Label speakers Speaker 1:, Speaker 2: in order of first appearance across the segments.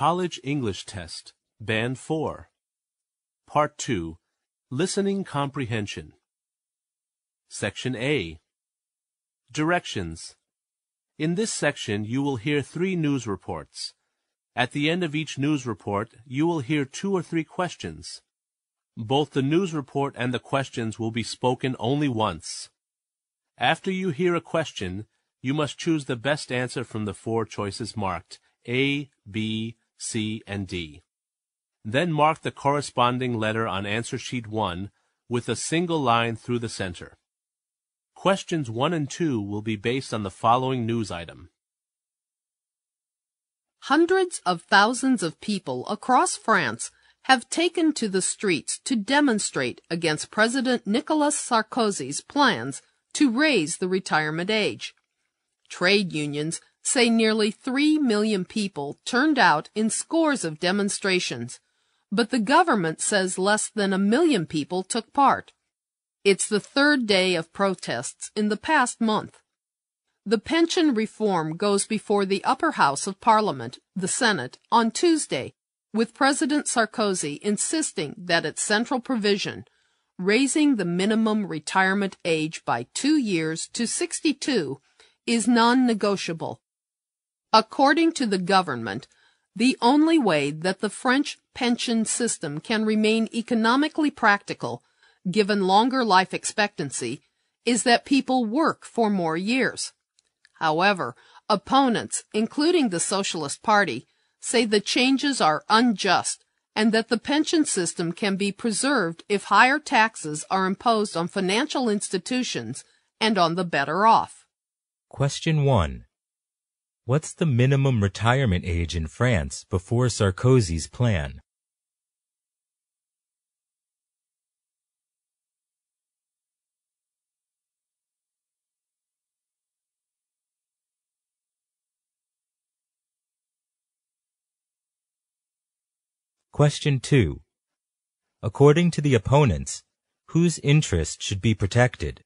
Speaker 1: College English Test, Band 4. Part 2, Listening Comprehension. Section A. Directions. In this section, you will hear 3 news reports. At the end of each news report, you will hear 2 or 3 questions. Both the news report and the questions will be spoken only once. After you hear a question, you must choose the best answer from the 4 choices marked A, B, C, and D. Then mark the corresponding letter on answer sheet 1 with a single line through the center. Questions 1 and 2 will be based on the following news item.
Speaker 2: Hundreds of thousands of people across France have taken to the streets to demonstrate against President Nicolas Sarkozy's plans to raise the retirement age. Trade unions say nearly 3 million people turned out in scores of demonstrations, but the government says less than 1 million people took part. It's the 3rd day of protests in the past month. The pension reform goes before the upper house of Parliament, the Senate, on Tuesday, with President Sarkozy insisting that its central provision, raising the minimum retirement age by 2 years to 62, is non-negotiable. According to the government, the only way that the French pension system can remain economically practical, given longer life expectancy, is that people work for more years. However, opponents, including the Socialist Party, say the changes are unjust and that the pension system can be preserved if higher taxes are imposed on financial institutions and on the better off.
Speaker 3: Question 1. What's the minimum retirement age in France before Sarkozy's plan? Question 2. According to the opponents, whose interest should be protected?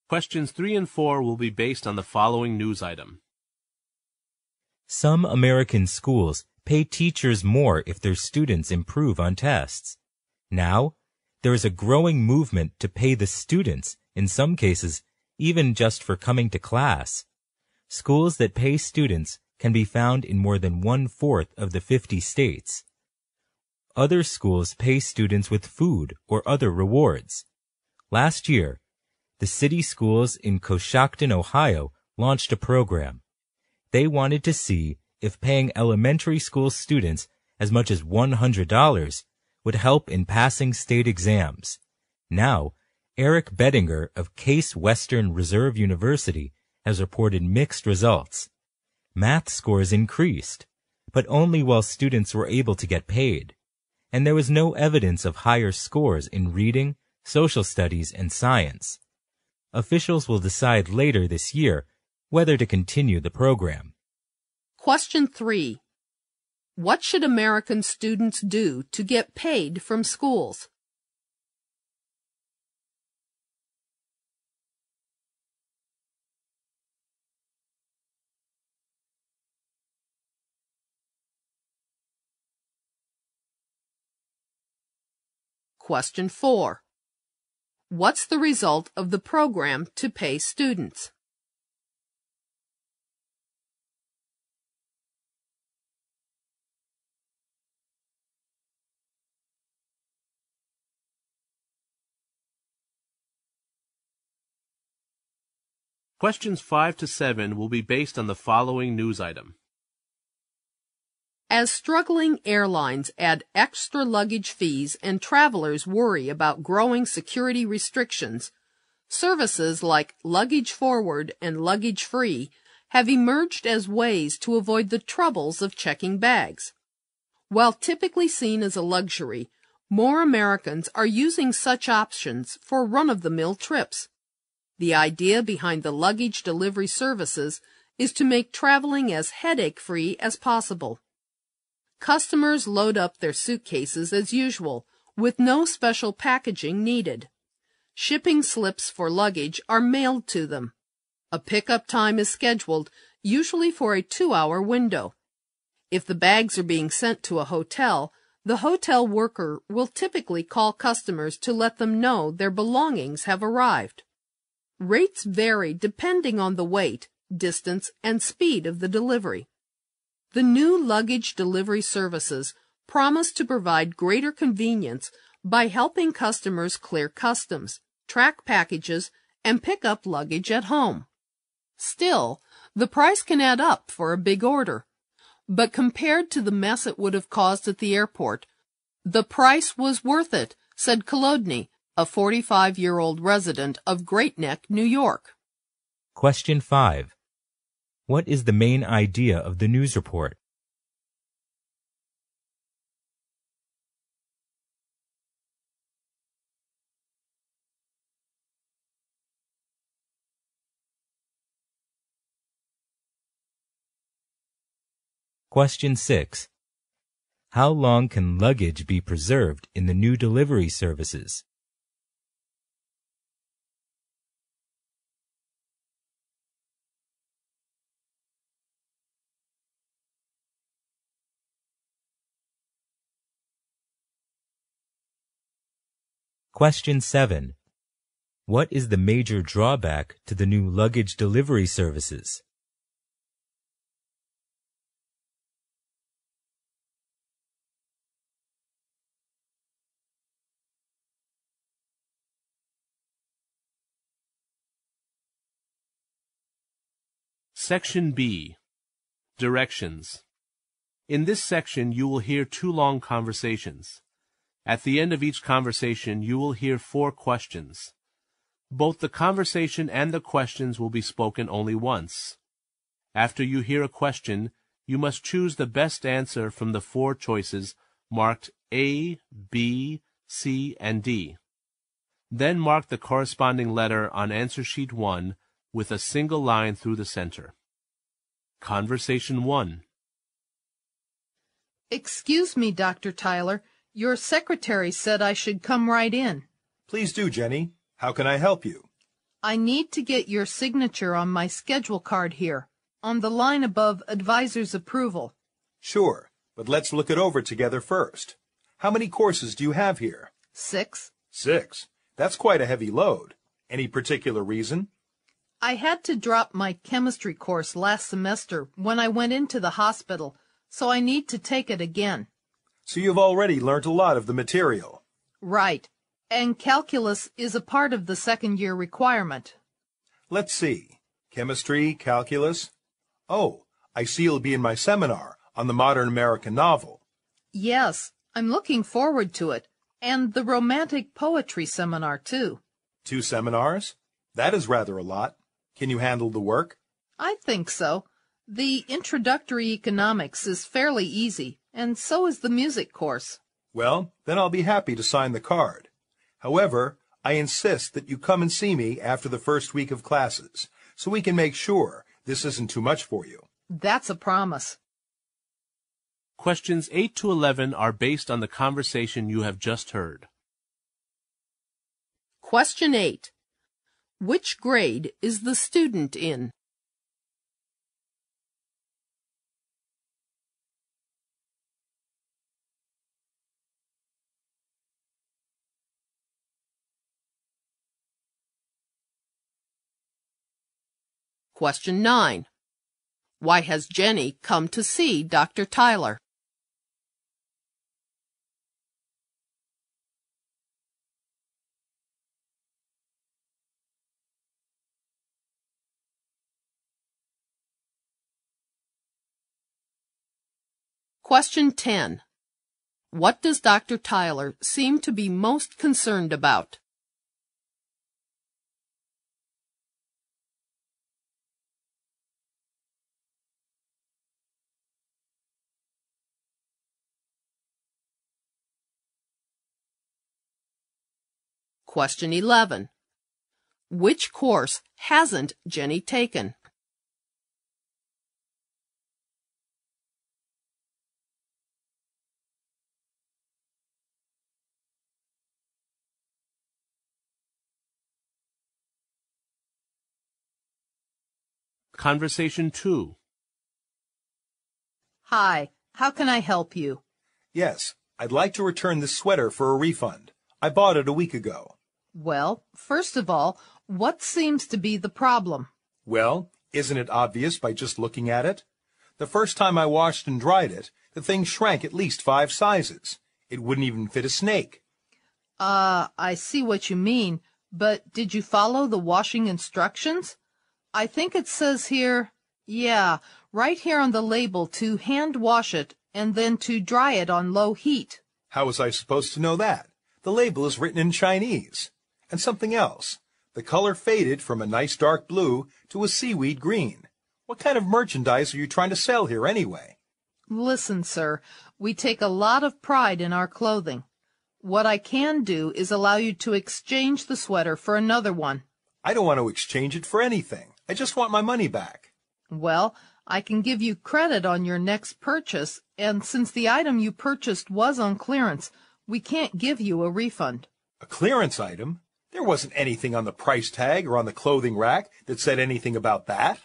Speaker 1: Questions 3 and 4 will be based on the following news item.
Speaker 3: Some American schools pay teachers more if their students improve on tests. Now, there is a growing movement to pay the students, in some cases, even just for coming to class. Schools that pay students can be found in more than 1/4 of the 50 states. Other schools pay students with food or other rewards. Last year, the city schools in Coshocton, Ohio, launched a program. They wanted to see if paying elementary school students as much as $100 would help in passing state exams. Now, Eric Bettinger of Case Western Reserve University has reported mixed results. Math scores increased, but only while students were able to get paid, and there was no evidence of higher scores in reading, social studies, and science. Officials will decide later this year whether to continue the program.
Speaker 2: Question 3. What should American students do to get paid from schools? Question 4. What's the result of the program to pay students?
Speaker 1: Questions 5 to 7 will be based on the following news item.
Speaker 2: As struggling airlines add extra luggage fees and travelers worry about growing security restrictions, services like Luggage Forward and Luggage Free have emerged as ways to avoid the troubles of checking bags. While typically seen as a luxury, more Americans are using such options for run-of-the-mill trips. The idea behind the luggage delivery services is to make traveling as headache-free as possible. Customers load up their suitcases as usual, with no special packaging needed. Shipping slips for luggage are mailed to them. A pickup time is scheduled, usually for a 2-hour window. If the bags are being sent to a hotel, the hotel worker will typically call customers to let them know their belongings have arrived. Rates vary depending on the weight, distance, and speed of the delivery. The new luggage delivery services promise to provide greater convenience by helping customers clear customs, track packages, and pick up luggage at home. Still, the price can add up for a big order. But compared to the mess it would have caused at the airport, the price was worth it, said Kolodny, a 45-year-old resident of Great Neck, New York.
Speaker 3: Question 5. What is the main idea of the news report? Question 6. How long can luggage be preserved in the new delivery services? Question 7. What is the major drawback to the new luggage delivery services?
Speaker 1: Section B. Directions. In this section, you will hear 2 long conversations. At the end of each conversation, you will hear 4 questions. Both the conversation and the questions will be spoken only once. After you hear a question, you must choose the best answer from the 4 choices marked A, B, C, and D. Then mark the corresponding letter on answer sheet 1 with a single line through the center. Conversation 1.
Speaker 2: Excuse me, Dr. Tyler. Your secretary said I should come right in.
Speaker 4: Please do, Jenny. How can I help you?
Speaker 2: I need to get your signature on my schedule card here, on the line above advisor's approval.
Speaker 4: Sure, but let's look it over together first. How many courses do you have here?
Speaker 2: 6.
Speaker 4: 6. That's quite a heavy load. Any particular reason?
Speaker 2: I had to drop my chemistry course last semester when I went into the hospital, so I need to take it again.
Speaker 4: So you've already learned a lot of the material.
Speaker 2: Right. And calculus is a part of the second-year requirement.
Speaker 4: Let's see. Chemistry, calculus. Oh, I see you'll be in my seminar on the modern American novel.
Speaker 2: Yes, I'm looking forward to it. And the romantic poetry seminar, too.
Speaker 4: 2 seminars? That is rather a lot. Can you handle the work?
Speaker 2: I think so. The introductory economics is fairly easy, and so is the music course.
Speaker 4: Well, then I'll be happy to sign the card. However, I insist that you come and see me after the first week of classes, so we can make sure this isn't too much for you.
Speaker 2: That's a promise.
Speaker 1: Questions 8 to 11 are based on the conversation you have just heard.
Speaker 2: Question 8. Which grade is the student in? Question 9. Why has Jenny come to see Dr. Tyler? Question 10. What does Dr. Tyler seem to be most concerned about? Question 11. Which course hasn't Jenny taken?
Speaker 1: Conversation 2.
Speaker 2: Hi, how can I help you?
Speaker 4: Yes, I'd like to return this sweater for a refund. I bought it a week ago.
Speaker 2: Well, first of all, what seems to be the problem?
Speaker 4: Well, isn't it obvious by just looking at it? The first time I washed and dried it, the thing shrank at least 5 sizes. It wouldn't even fit a snake.
Speaker 2: I see what you mean, but did you follow the washing instructions? I think it says here, yeah, right here on the label to hand wash it and then to dry it on low heat.
Speaker 4: How was I supposed to know that? The label is written in Chinese. And something else. The color faded from a nice dark blue to a seaweed green. What kind of merchandise are you trying to sell here anyway?
Speaker 2: Listen, sir, we take a lot of pride in our clothing. What I can do is allow you to exchange the sweater for another one.
Speaker 4: I don't want to exchange it for anything. I just want my money back.
Speaker 2: Well, I can give you credit on your next purchase, and since the item you purchased was on clearance, we can't give you a refund.
Speaker 4: A clearance item? There wasn't anything on the price tag or on the clothing rack that said anything about that.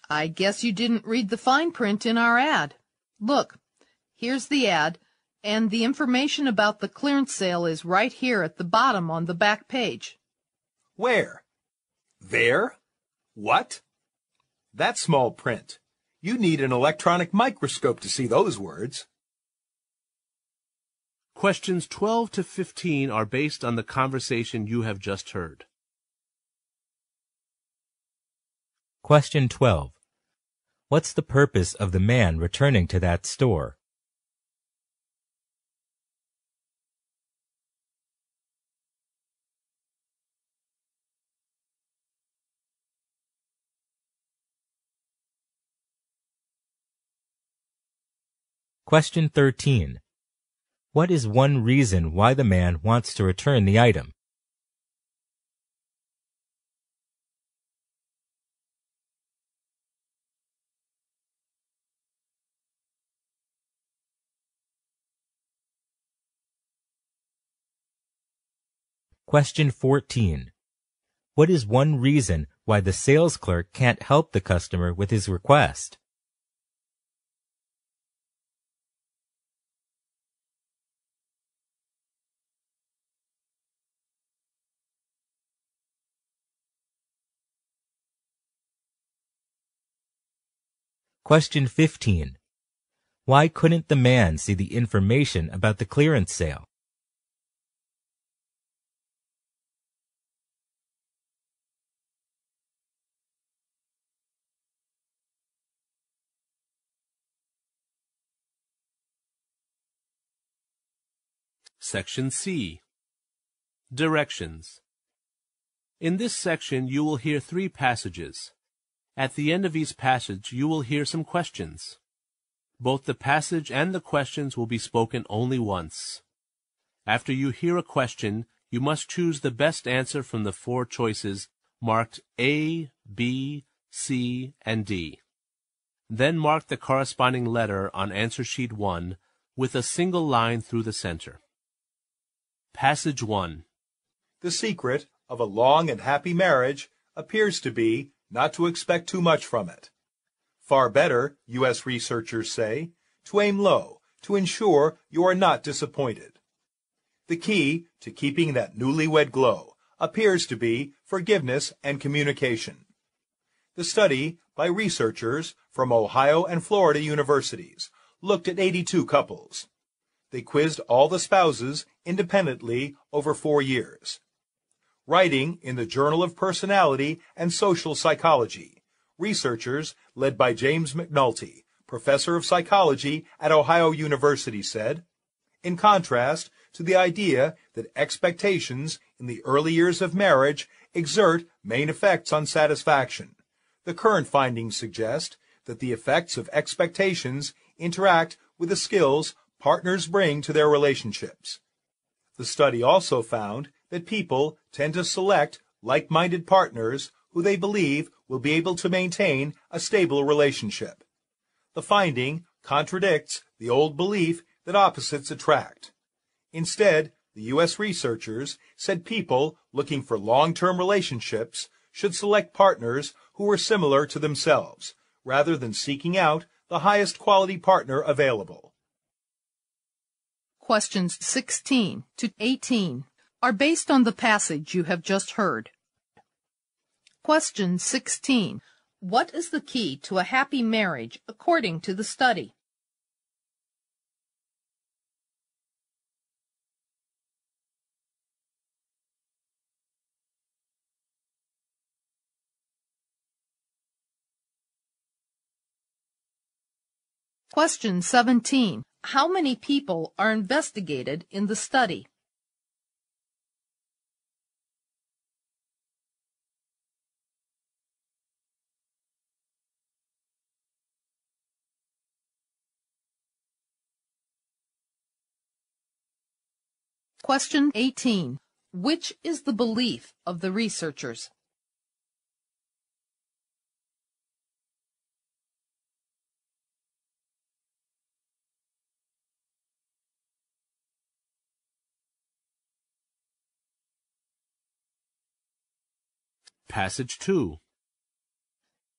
Speaker 2: I guess you didn't read the fine print in our ad. Look, here's the ad, and the information about the clearance sale is right here at the bottom on the back page.
Speaker 4: Where? There? What? That's small print. You need an electronic microscope to see those words.
Speaker 1: Questions 12 to 15 are based on the conversation you have just heard.
Speaker 3: Question 12. What's the purpose of the man returning to that store? Question 13. What is one reason why the man wants to return the item? Question 14. What is one reason why the sales clerk can't help the customer with his request? Question 15. Why couldn't the man see the information about the clearance sale?
Speaker 1: Section C. Directions. In this section, you will hear 3 passages. At the end of each passage, you will hear some questions. Both the passage and the questions will be spoken only once. After you hear a question, you must choose the best answer from the 4 choices marked A, B, C, and D. Then mark the corresponding letter on answer sheet 1 with a single line through the center. Passage 1.
Speaker 4: The secret of a long and happy marriage appears to be not to expect too much from it. Far better, U.S. researchers say, to aim low, to ensure you are not disappointed. The key to keeping that newlywed glow appears to be forgiveness and communication. The study by researchers from Ohio and Florida universities looked at 82 couples. They quizzed all the spouses independently over 4 years. Writing in the Journal of Personality and Social Psychology, researchers led by James McNulty, professor of psychology at Ohio University, said, in contrast to the idea that expectations in the early years of marriage exert main effects on satisfaction, the current findings suggest that the effects of expectations interact with the skills partners bring to their relationships. The study also found that people tend to select like-minded partners who they believe will be able to maintain a stable relationship. The finding contradicts the old belief that opposites attract. Instead, the U.S. researchers said people looking for long-term relationships should select partners who are similar to themselves, rather than seeking out the highest quality partner available.
Speaker 2: Questions 16 to 18 are based on the passage you have just heard. Question 16. What is the key to a happy marriage according to the study? Question 17. How many people are investigated in the study? Question 18. Which is the belief of the researchers?
Speaker 1: Passage 2.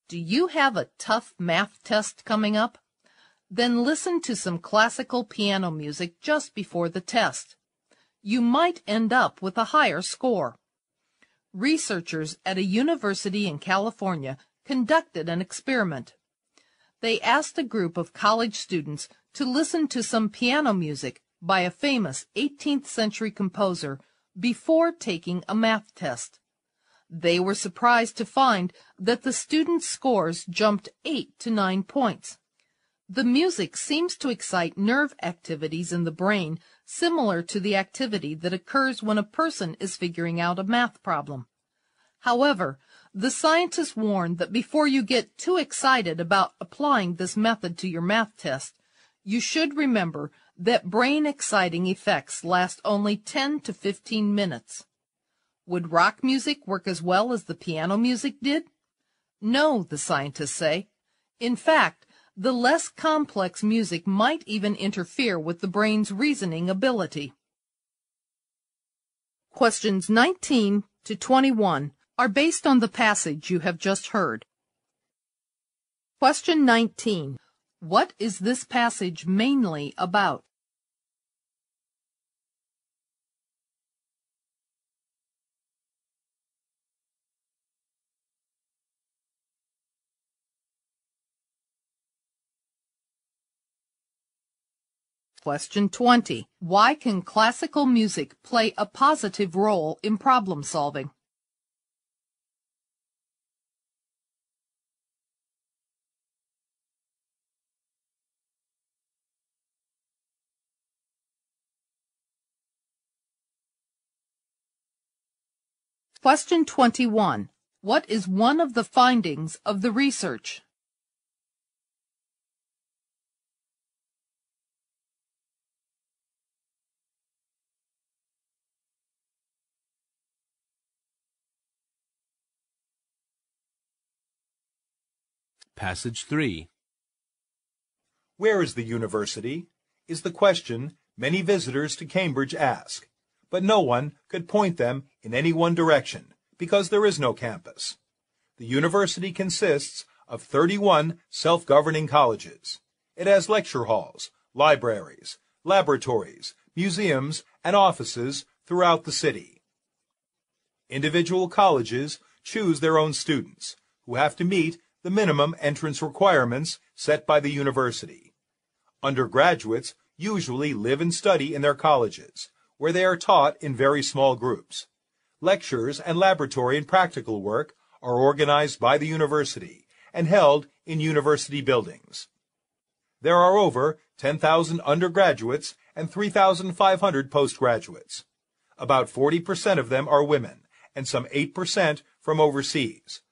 Speaker 2: Do you have a tough math test coming up? Then listen to some classical piano music just before the test. You might end up with a higher score. Researchers at a university in California conducted an experiment. They asked a group of college students to listen to some piano music by a famous 18th century composer before taking a math test. They were surprised to find that the students' scores jumped 8 to 9 points. The music seems to excite nerve activities in the brain similar to the activity that occurs when a person is figuring out a math problem. However, the scientists warned that before you get too excited about applying this method to your math test, you should remember that brain-exciting effects last only 10 to 15 minutes. Would rock music work as well as the piano music did? No, the scientists say. In fact, the less complex music might even interfere with the brain's reasoning ability. Questions 19 to 21 are based on the passage you have just heard. Question 19. What is this passage mainly about? Question 20. Why can classical music play a positive role in problem solving? Question 21. What is one of the findings of the research?
Speaker 1: Passage 3.
Speaker 4: Where is the university? Is the question many visitors to Cambridge ask, but no one could point them in any one direction because there is no campus. The university consists of 31 self-governing colleges. It has lecture halls, libraries, laboratories, museums, and offices throughout the city. Individual colleges choose their own students, who have to meet the minimum entrance requirements set by the university. Undergraduates usually live and study in their colleges, where they are taught in very small groups. Lectures and laboratory and practical work are organized by the university and held in university buildings. There are over 10,000 undergraduates and 3,500 postgraduates. About 40% of them are women, and some 8% from overseas.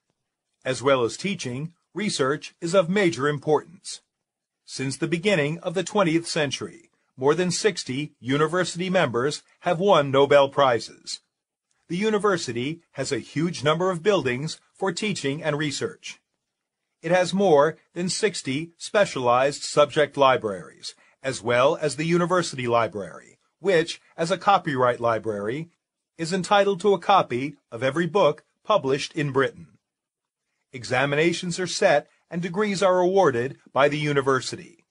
Speaker 4: As well as teaching, research is of major importance. Since the beginning of the 20th century, more than 60 university members have won Nobel Prizes. The university has a huge number of buildings for teaching and research. It has more than 60 specialized subject libraries, as well as the university library, which, as a copyright library, is entitled to a copy of every book published in Britain. Examinations are set and degrees are awarded by the university.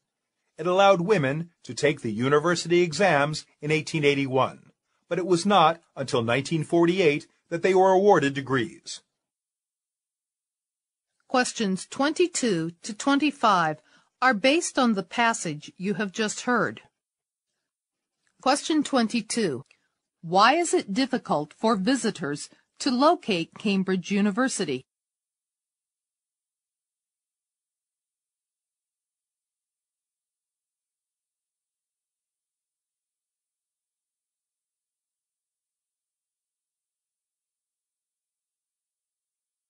Speaker 4: It allowed women to take the university exams in 1881, but it was not until 1948 that they were awarded degrees.
Speaker 2: Questions 22 to 25 are based on the passage you have just heard. Question 22. Why is it difficult for visitors to locate Cambridge University?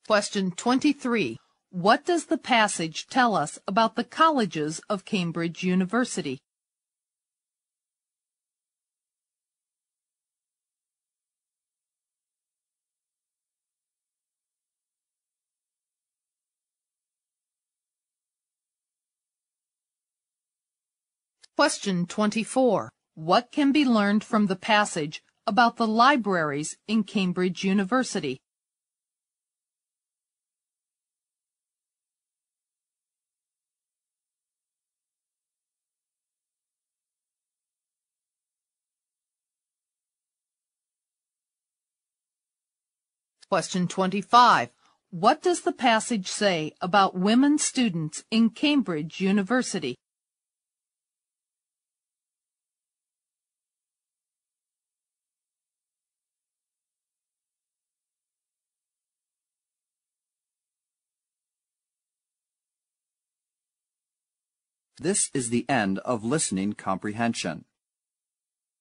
Speaker 2: Question 23. What does the passage tell us about the colleges of Cambridge University? Question 24. What can be learned from the passage about the libraries in Cambridge University? Question 25. What does the passage say about women students in Cambridge University?
Speaker 5: This is the end of listening comprehension.